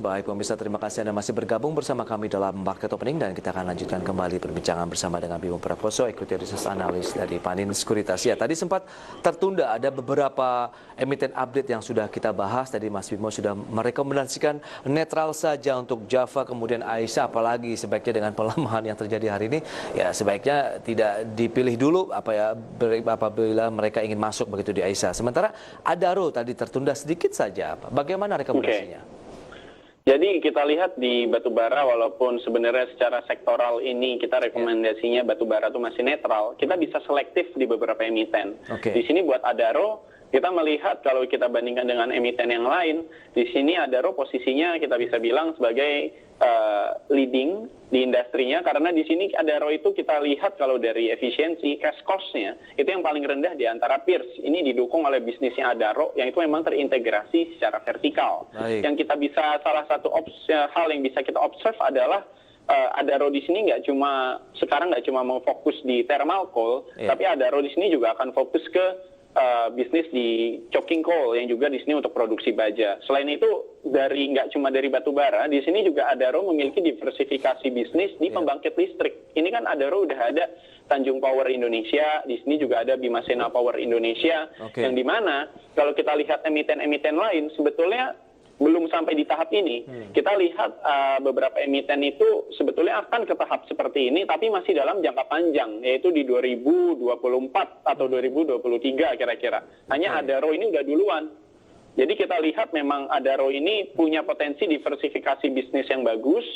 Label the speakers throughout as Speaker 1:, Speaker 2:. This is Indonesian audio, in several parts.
Speaker 1: Baik pemirsa, terima kasih Anda masih bergabung bersama kami dalam Market Opening dan kita akan lanjutkan kembali perbincangan bersama dengan Bimo Prakoso, Equity Research Analyst dari Panin Sekuritas. Ya, tadi sempat tertunda, ada beberapa emiten update yang sudah kita bahas. Tadi Mas Bimo sudah merekomendasikan netral saja untuk Java, kemudian Aisyah, apalagi sebaiknya dengan pelemahan yang terjadi hari ini, ya sebaiknya tidak dipilih dulu apabila mereka ingin masuk begitu di Aisyah. Sementara Adaro tadi tertunda sedikit saja. Bagaimana rekomendasinya?
Speaker 2: Jadi kita lihat di batubara, walaupun sebenarnya secara sektoral ini kita rekomendasinya batubara itu masih netral, kita bisa selektif di beberapa emiten. Di sini buat Adaro, kita melihat kalau kita bandingkan dengan emiten yang lain, di sini Adaro posisinya kita bisa bilang sebagai leading di industrinya, karena di sini Adaro itu kita lihat kalau dari efisiensi, cash cost-nya itu yang paling rendah di antara peers. Ini didukung oleh bisnisnya Adaro yang itu memang terintegrasi secara vertikal. Yang kita bisa, salah satu hal yang bisa kita observe adalah Adaro di sini sekarang nggak cuma mau fokus di thermal coal, tapi Adaro di sini juga akan fokus ke bisnis di coking coal yang juga di sini untuk produksi baja. Selain itu, nggak cuma dari batu bara, di sini juga Adaro memiliki diversifikasi bisnis di pembangkit listrik. Ini kan Adaro udah ada Tanjung Power Indonesia, di sini juga ada Bimasena Power Indonesia, yang dimana kalau kita lihat emiten-emiten lain sebetulnya belum sampai di tahap ini. Kita lihat beberapa emiten itu sebetulnya akan ke tahap seperti ini, tapi masih dalam jangka panjang, yaitu di 2024 atau 2023 kira-kira. Hanya Adaro ini udah duluan. Jadi kita lihat memang Adaro ini punya potensi diversifikasi bisnis yang bagus,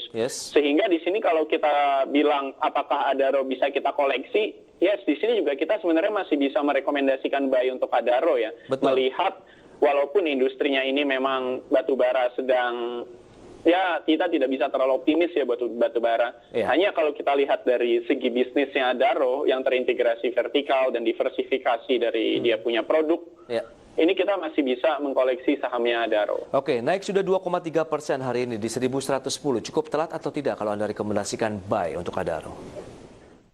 Speaker 2: sehingga di sini kalau kita bilang apakah Adaro bisa kita koleksi, di sini juga kita sebenarnya masih bisa merekomendasikan buy untuk Adaro ya. Melihat walaupun industrinya ini memang batubara sedang, kita tidak bisa terlalu optimis ya batubara. Hanya kalau kita lihat dari segi bisnisnya Adaro yang terintegrasi vertikal dan diversifikasi dari dia punya produk, ini kita masih bisa mengkoleksi sahamnya Adaro.
Speaker 1: Oke, naik sudah 2,3% hari ini di 1110. Cukup telat atau tidak kalau Anda rekomendasikan buy untuk Adaro?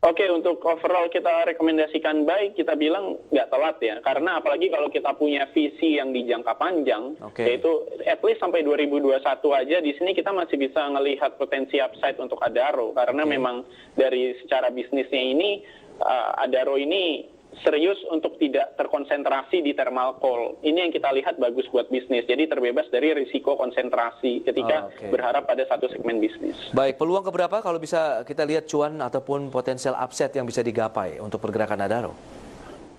Speaker 2: Oke, untuk overall kita rekomendasikan buy, kita bilang nggak telat ya. Karena apalagi kalau kita punya visi yang di jangka panjang, yaitu at least sampai 2021 aja, di sini kita masih bisa melihat potensi upside untuk Adaro. Karena memang dari secara bisnisnya ini, Adaro ini serius untuk tidak terkonsentrasi di thermal coal. Ini yang kita lihat bagus buat bisnis. Jadi terbebas dari risiko konsentrasi ketika berharap pada satu segmen bisnis.
Speaker 1: Baik, peluang keberapa kalau bisa kita lihat cuan ataupun potensial upside yang bisa digapai untuk pergerakan Adaro?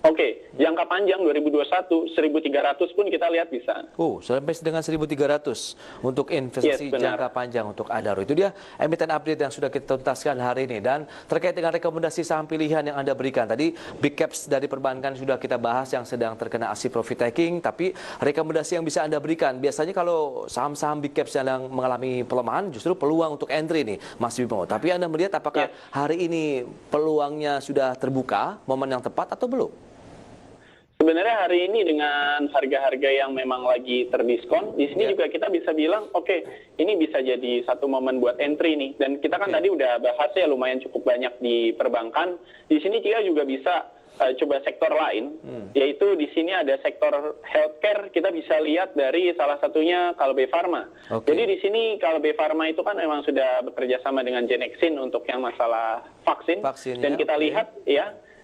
Speaker 2: Oke, jangka panjang 2021, 1.300 pun kita lihat bisa.
Speaker 1: Sampai dengan 1.300 untuk investasi jangka panjang untuk Adaro. Itu dia emiten update yang sudah kita tuntaskan hari ini. Dan terkait dengan rekomendasi saham pilihan yang Anda berikan. Tadi big caps dari perbankan sudah kita bahas yang sedang terkena aksi profit taking. Tapi rekomendasi yang bisa Anda berikan, biasanya kalau saham-saham big caps yang mengalami pelemahan justru peluang untuk entry nih, Mas Bimo. Tapi Anda melihat apakah hari ini peluangnya sudah terbuka, momen yang tepat atau belum?
Speaker 2: Sebenarnya hari ini dengan harga-harga yang memang lagi terdiskon, di sini juga kita bisa bilang, ini bisa jadi satu momen buat entry nih. Dan kita kan tadi udah bahas ya lumayan cukup banyak di perbankan. Di sini kita juga bisa coba sektor lain, yaitu di sini ada sektor healthcare. Kita bisa lihat dari salah satunya Kalbe Pharma. Jadi di sini Kalbe Pharma itu kan memang sudah bekerja sama dengan Genexin untuk yang masalah vaksin. Dan kita lihat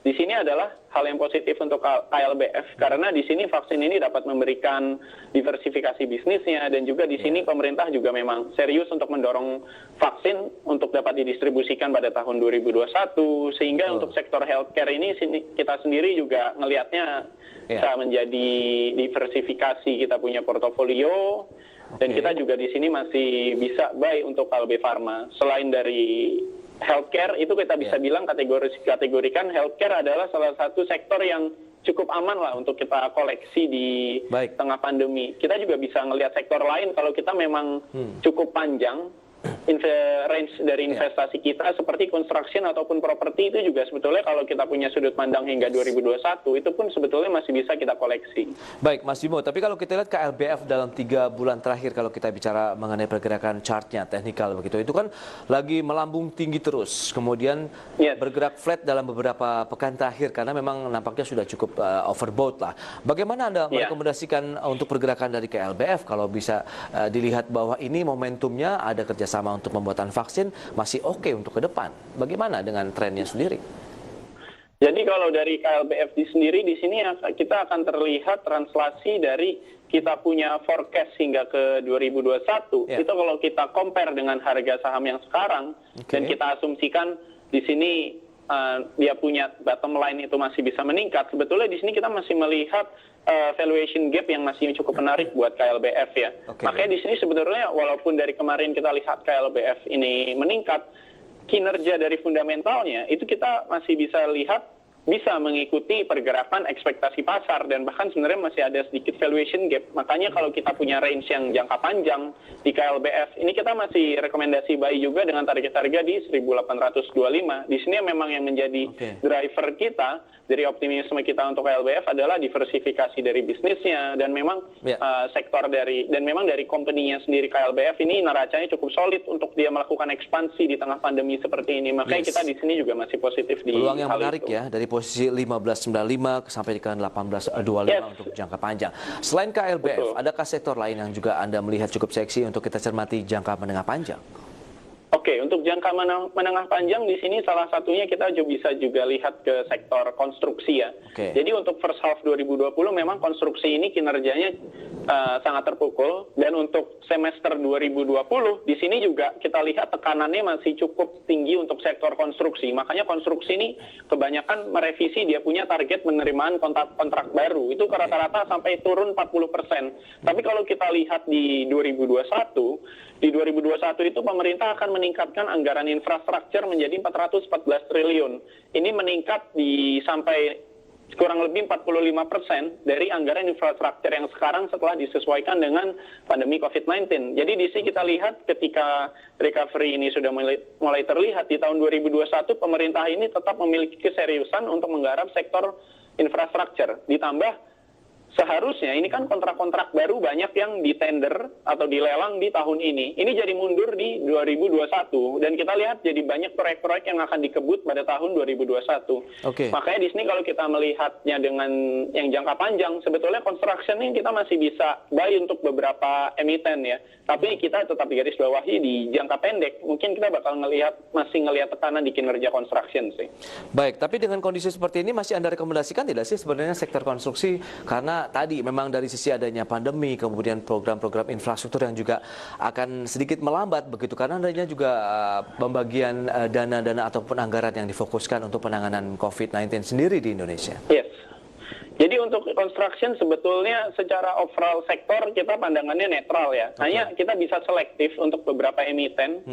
Speaker 2: di sini adalah hal yang positif untuk KLBF, karena di sini vaksin ini dapat memberikan diversifikasi bisnisnya, dan juga di sini pemerintah juga memang serius untuk mendorong vaksin untuk dapat didistribusikan pada tahun 2021, sehingga untuk sektor healthcare ini kita sendiri juga ngelihatnya bisa menjadi diversifikasi kita punya portofolio, dan kita juga di sini masih bisa buy untuk KLB Pharma. Selain dari healthcare, itu kita bisa bilang kategorikan healthcare adalah salah satu sektor yang cukup aman lah untuk kita koleksi di tengah pandemi. Kita juga bisa ngelihat sektor lain kalau kita memang cukup panjang. range dari investasi kita seperti construction ataupun properti itu juga sebetulnya kalau kita punya sudut pandang hingga 2021 itu pun sebetulnya masih bisa kita koleksi.
Speaker 1: Baik Mas Bimo, tapi kalau kita lihat KLBF dalam 3 bulan terakhir kalau kita bicara mengenai pergerakan chartnya, teknikal begitu, itu kan lagi melambung tinggi terus, kemudian bergerak flat dalam beberapa pekan terakhir karena memang nampaknya sudah cukup overbought lah. Bagaimana Anda merekomendasikan untuk pergerakan dari KLBF kalau bisa dilihat bahwa ini momentumnya ada kerjasama untuk pembuatan vaksin masih oke untuk ke depan. Bagaimana dengan trennya sendiri?
Speaker 2: Jadi kalau dari KLBF sendiri di sini kita akan terlihat translasi dari kita punya forecast hingga ke 2021. Itu kalau kita compare dengan harga saham yang sekarang dan kita asumsikan di sini dia punya bottom line itu masih bisa meningkat. Sebetulnya di sini kita masih melihat valuation gap yang masih cukup menarik buat KLBF ya. Makanya di sini sebetulnya walaupun dari kemarin kita lihat KLBF ini meningkat, kinerja dari fundamentalnya itu kita masih bisa lihat bisa mengikuti pergerakan ekspektasi pasar dan bahkan sebenarnya masih ada sedikit valuation gap. Makanya kalau kita punya range yang jangka panjang di KLBF, ini kita masih rekomendasi buy juga dengan target harga di 1825. Di sini memang yang menjadi driver kita dari optimisme kita untuk KLBF adalah diversifikasi dari bisnisnya dan memang sektor dari dan memang dari company-nya sendiri KLBF ini neracanya cukup solid untuk dia melakukan ekspansi di tengah pandemi seperti ini. Makanya kita di sini juga masih positif di
Speaker 1: peluang yang
Speaker 2: hal
Speaker 1: menarik
Speaker 2: itu.
Speaker 1: Ya dari posisi 1595 sampai ke 1825 untuk jangka panjang. Selain KLBF, adakah sektor lain yang juga Anda melihat cukup seksi untuk kita cermati jangka menengah panjang?
Speaker 2: Oke, untuk jangka menengah panjang di sini salah satunya kita bisa juga lihat ke sektor konstruksi ya. Jadi untuk first half 2020 memang konstruksi ini kinerjanya sangat terpukul dan untuk semester 2020 di sini juga kita lihat tekanannya masih cukup tinggi untuk sektor konstruksi. Makanya konstruksi ini kebanyakan merevisi dia punya target penerimaan kontrak baru. Itu rata-rata sampai turun 40%. Tapi kalau kita lihat di 2021 itu pemerintah akan meningkatkan anggaran infrastruktur menjadi 414 triliun. Ini meningkat sampai kurang lebih 45% dari anggaran infrastruktur yang sekarang setelah disesuaikan dengan pandemi COVID-19. Jadi di sini kita lihat ketika recovery ini sudah mulai terlihat di tahun 2021, pemerintah ini tetap memiliki keseriusan untuk menggarap sektor infrastruktur. Ditambah seharusnya ini kan kontrak-kontrak baru banyak yang ditender atau dilelang di tahun ini. Ini jadi mundur di 2021 dan kita lihat jadi banyak proyek-proyek yang akan dikebut pada tahun 2021. Makanya di sini kalau kita melihatnya dengan yang jangka panjang, sebetulnya construction ini kita masih bisa buy untuk beberapa emiten ya. Tapi kita tetap garis bawahi di jangka pendek, mungkin kita bakal masih ngelihat tekanan di kinerja construction sih.
Speaker 1: Baik, tapi dengan kondisi seperti ini masih Anda rekomendasikan tidak sih sebenarnya sektor konstruksi karena tadi memang dari sisi adanya pandemi, kemudian program-program infrastruktur yang juga akan sedikit melambat begitu karena adanya juga pembagian dana-dana ataupun anggaran yang difokuskan untuk penanganan COVID-19 sendiri di Indonesia.
Speaker 2: Yes. Jadi untuk construction sebetulnya secara overall sektor kita pandangannya netral ya. Hanya kita bisa selektif untuk beberapa emiten.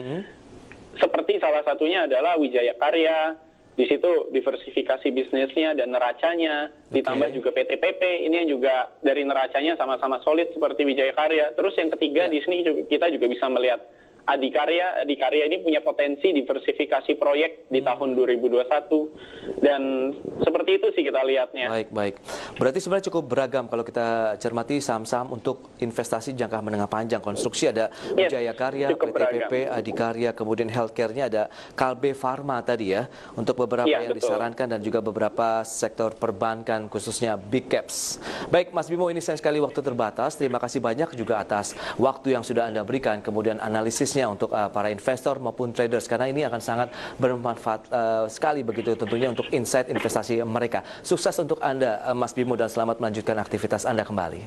Speaker 2: Seperti salah satunya adalah Wijaya Karya. Di situ diversifikasi bisnisnya dan neracanya, ditambah juga PT-PP, ini yang juga dari neracanya sama-sama solid seperti Wijaya Karya. Terus yang ketiga di sini kita juga bisa melihat Adikarya ini punya potensi diversifikasi proyek di tahun 2021 dan seperti itu sih kita lihatnya.
Speaker 1: Baik. Berarti sebenarnya cukup beragam kalau kita cermati saham-saham untuk investasi jangka menengah panjang. Konstruksi ada Wijaya Karya, PT-PP, Adikarya, kemudian healthcare-nya ada Kalbe Pharma tadi ya. Untuk beberapa yang disarankan dan juga beberapa sektor perbankan khususnya big caps. Baik Mas Bimo, ini sayang sekali waktu terbatas. Terima kasih banyak juga atas waktu yang sudah Anda berikan, kemudian analisisnya untuk para investor maupun traders karena ini akan sangat bermanfaat sekali begitu tentunya untuk insight investasi mereka. Sukses untuk Anda Mas Bimo dan selamat melanjutkan aktivitas Anda kembali.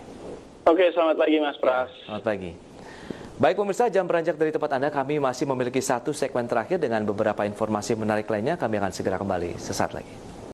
Speaker 2: Oke, selamat pagi Mas Pras.
Speaker 1: Selamat pagi. Baik pemirsa, jam beranjak dari tempat Anda, kami masih memiliki satu segmen terakhir dengan beberapa informasi menarik lainnya. Kami akan segera kembali sesaat lagi.